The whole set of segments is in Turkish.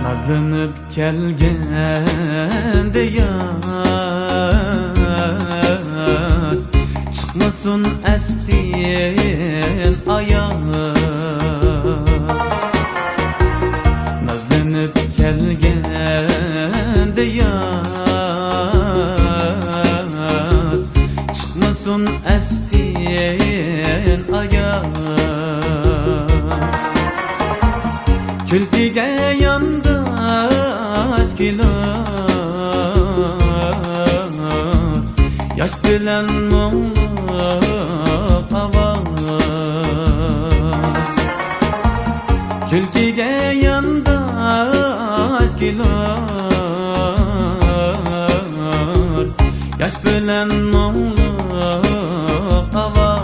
Nazlanıp kelgende yaz, çıkmasın estin ayaz. Nazlanıp kelgende yaz, çıkmasın estin ayaz. Kültüge yandaş kilar, yaş bilen muğlak avaz. Kültüge yandaş kilar, yaş bilen muğlak avaz.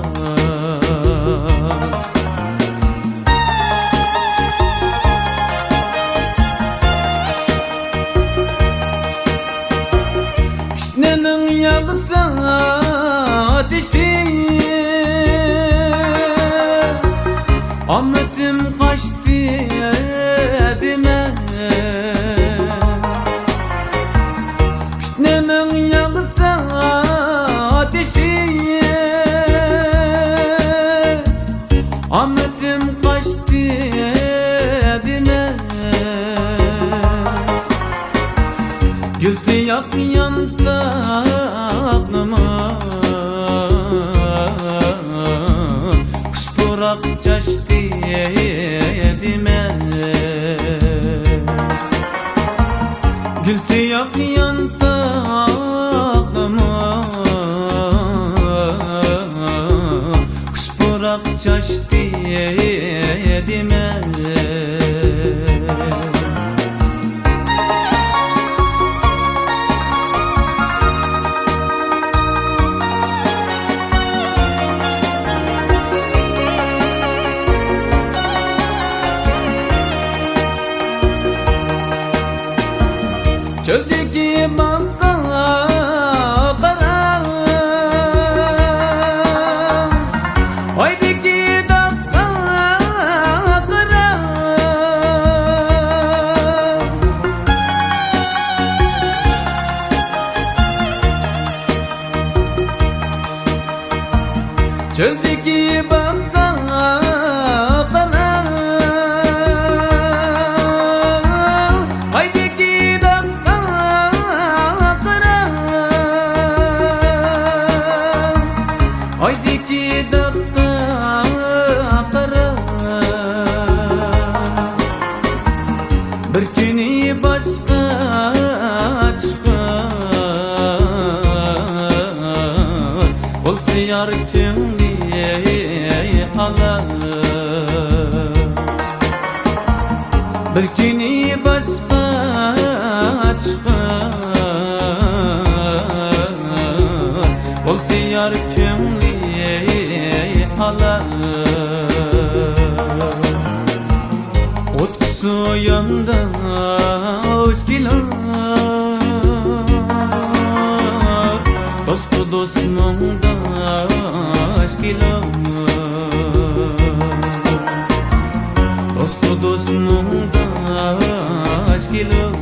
Nenin yağsa ateşi, Ahmet'im kaçtı evime. Nenin yağsa ateşi, Ahmet'im kaçtı evime. Gülse yak yandı aklıma, kış bırak çaştı edime. Gülse yak yandı aklıma, kış bırak çaştı edime. Çöldeki bakka kara, oydaki dakka kara. Çöldeki bakka kara, oydaki dakka oydaki dakka kara. Bir günü başka çıkar, olsa yar kimliği alır. Bir günü başka çıkar, olsa yar kimliği alır. Otkusu yandaş kilar, dostu dostunun daş kilar. Dostu dostunun daş kilar.